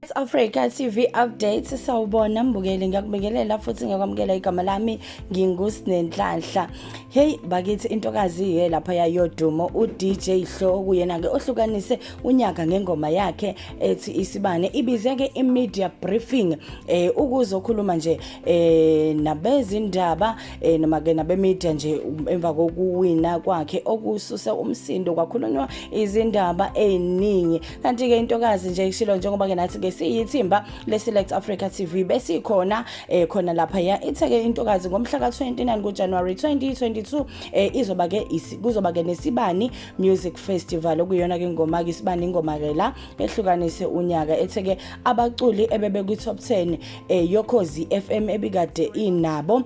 Africa TV updates sawubona mbukeli ngiyakubingelela futhi ngiyakwamukela igama lami nginguSinenhlanhla. Hey bakithi intokazi ye lapha yayodumo uDJ Hlo okuyena ke ohlukanise unyaka ngengoma yakhe ethi isibane ibizeke imedia briefing ukuzokhuluma nje nabezindaba noma ke nabemedia nje emva kokuwina kwakhe okususa umsindo kwakhulunywa izindaba eziningi kanti ke intokazi nje ishilo njengoba ke nathi siyithimba leSelect Africa TV besikhona khona lapha ya itheke intokazi ngomhla ka29 kuJanuary 2022 izoba ke kuzoba ke nesibani music festival okuyona ke ingoma ke isibani ingoma ke la ehlukanise unyaka etheke abaculi ebebe ku top 10 Yokhozi FM ebikade inabo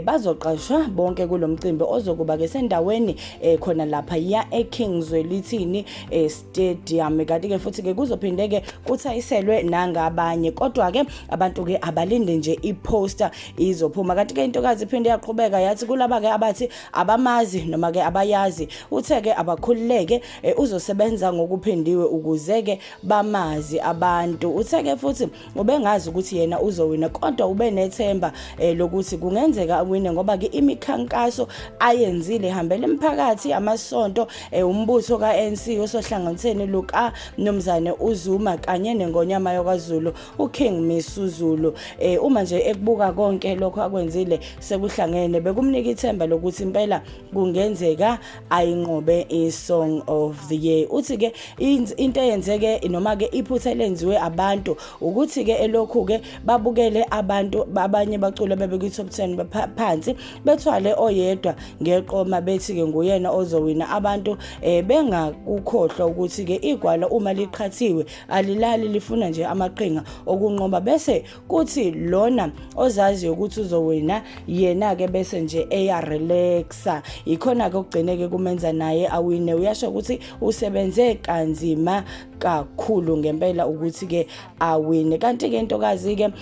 bazoqashwa bonke kulomcimbi ozokuba ke sendaweni khona lapha ya eKingswelithini stadium kanti ke futhi ke kuzophinde ke kuthayiselwe nangabanye kodwa ke abantu ke abalinde nje iposter izophuma kanti ke intokazi iphinde yaqhubeka yathi kulaba ke abathi abamazi noma ke abayazi utheke abakhululeke uzosebenza ngokuphindiwe ukuze ke bamazi abantu utheke futhi ubengazi ukuthi yena uzowina kodwa ube nethemba lokuthi kungenzeka awine ngoba ke imikhankaso ayenzile hambele emphakathi amasonto umbutho kaNC osohlanganiseni luka nomzane uZuma kanye nengonyama yakwaZulu uKing Misuzulu uma nje ekubuka konke lokho akwenzile sekuhlangene bekumnika ithemba lokuthi impela kungenzeka ayinqobe iSong of the Year uthi ke into eyenzeke noma ke iphutha lenziwe abantu ukuthi ke elokhu ke babukele abantu abanye bacula bebe ku top 10 phansi bethwale oyedwa ngeqoma bethi ke nguyena ozowina abantu bengakukhohlwa ukuthi ke igwala uma liqhathiwe alilali lifuna nje amaqhinga okunqoba bese kuthi lona ozazi ukuthi uzowina yena ke bese nje relaxa ikhona ke ukugcineke kumenza naye awine uyasho ukuthi usebenze kanzima kakhulu ngempela ukuthi ke awine kanti ke intokazi ke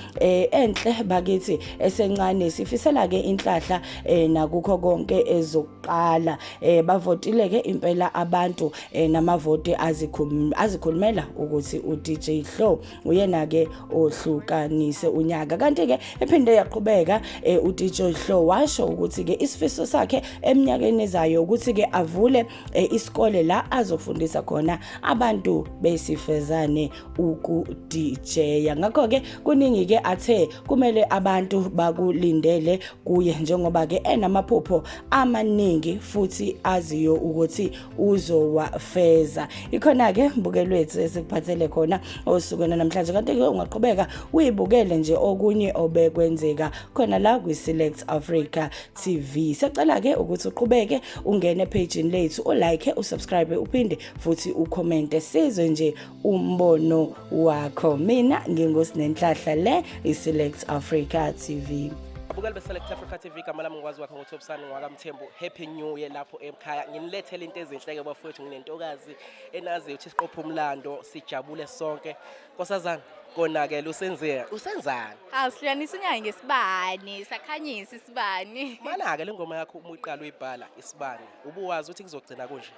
enhle bakithi esencane sifisela ke inhlahla nakukho konke ezoqala bavotile ke impela abantu namavote azikhulumela ukuthi uDJ Hlo uyena ke ohlukanise unyaka kanti ke ephinde yaqhubeka uDJ Hlo washo ukuthi ke isifiso sakhe eminyakeni ezayo ukuthi ke avule isikole la azofundisa khona abantu besifezane uku-DJ ngakho ke kuningi ke athe kumele abantu bakulindele kuye njengoba ke enamaphupho amaningi futhi aziyo ukuthi uzowafeza ikhona ke mbukelwethu esikuphathele khona osukena namhlanje kanti ke ungaqhubeka uyibukele nje okunye obekwenzeka khona la kwiSelect Africa TV sicela ke ukuthi uqhubeke ungene page lethu ulike usubscribe uphinde futhi ucommente sizwe nje umbono wakho mina nginguSinenhlanhla le iSelect Africa TV abukeli beSelect Africa TV igama lami ngikwazi wakho ngoThobisani ngwakamthembu happy new year lapho ekhaya nginilethele into ezinhle ke bafowethu nginentokazi enazi ukuthi siqopha umlando sijabule sonke nkosazana konakela usenzani Sihlukanisa unyaka ngesibani sakhanyisa isibani mana ke lengoma yakho uma uyiqala uyibhala isibani ubuwazi ukuthi kuzogcina konje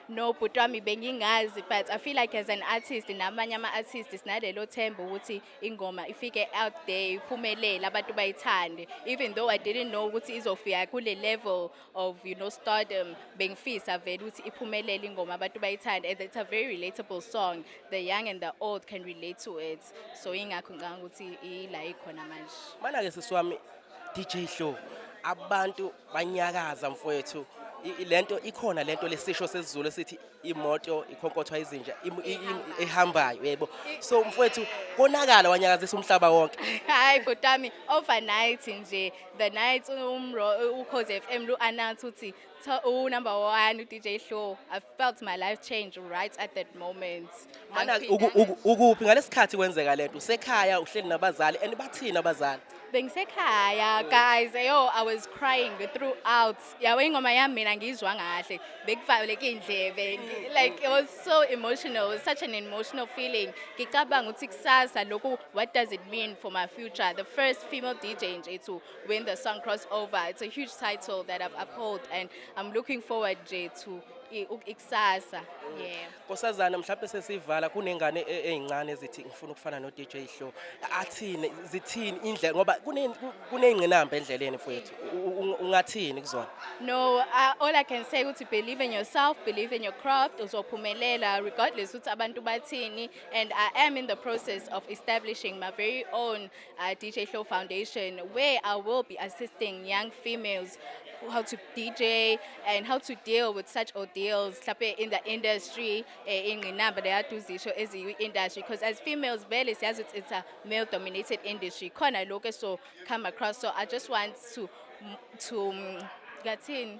No bhuti wami bengingazi but I feel like as an artist namanye ama-artists sinalelo themba ukuthi ingoma ifike out there iphumelele abantu bayithande even though I didn't know ukuthi izofika kule level of stardom bengifisa vele ukuthi iphumelele ingoma abantu bayithande and it's a very relatable song the young and the old can relate to it so ingakho ngicabanga ukuthi ila ikhona manje mana ke sisiwami DJ Hlo abantu banyakaza mfowethu lento ikhona lento lesisho sesizulu esithi imoto ikhonkothwa izinja ehambayo yebo so mfowethu konakala wanyakazisa umhlaba wonke hayi butami overnight nje the night uKhozi FM lu announce uthi number 1 uDJ Hlo I felt my life change right at that moment mana ukuphi ngalesikhathi kwenzeka lento usekhaya uhleli nabazali and bathina abazali bengisekhaya guys I was crying throughout yawe ingoma yami mina ngizwa kahle bekuvaleke indlebe like it was so emotional it was such an emotional feeling ngicabanga ukuthi kusasa lokhu what does it mean for my future the first female DJ nje to win the song crossover it's a huge title that I've upheld and I'm looking forward to ikusasa Yeah. Nkosazana mhlawumbe sesivala kunengane ezincane ezithi ngifuna ukufana no-DJ Hlo. Athini zithini indlela ngoba kuneyingqinamba endleleni mfowethu. Ungathini kuzona? No, all I can say is to believe in yourself, believe in your craft, uzophumelela regardless ukuthi abantu bathini. And I am in the process of establishing my very own DJ Flow Foundation, where I will be assisting young females how to DJ and how to deal with such ordeals in the industry, in Rinamba, they are to industry. Because as females, vele siyazi ukuthi it's a male-dominated industry. Khona lokho so come across. So I just want to get in.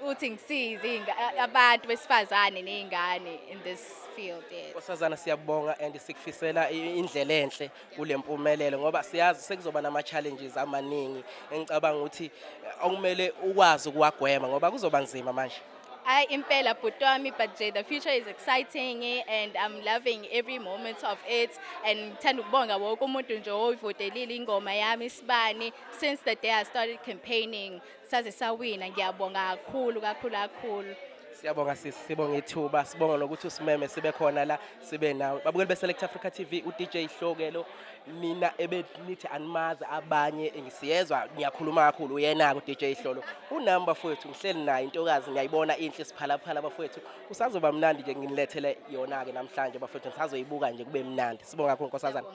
Ukuthi ngisize abantu besifazane nezingane in this field. Nkosazana siyabonga and sikufisela indlela enhle kule mpumelelo ngoba siyazi sekuzoba nama challenges amaningi engicabanga ukuthi okumele ukwazi ukuwagwema ngoba kuzoba nzima manje. Impela bhuti wami, but the future is exciting and I'm loving every moment of it. And ngithanda ukubonga wonke umuntu nje oyivotelile ingoma yami Isibani. Since the day I started campaigning, saze sawina, ngiyabonga kakhulu. Siyabonga sibonga ithuba, sibonga nokuthi usimeme sibe khona la sibe nawe. Babukeli beSelect Africa TV uDJ Hlokelo mina ebenithi animazi abanye ngisiyezwa ngiyakhuluma kakhulu uyena ke uDJ Hlolo. Unamba mfowethu ngihleli naye intokazi ngiyayibona inhle siphalaphala bafowethu. Kusazoba mnandi nje nginilethele yona ke namhlanje bafowethu sisazoyibuka nje kube mnandi. Sibonga kakhulu Nkosazana.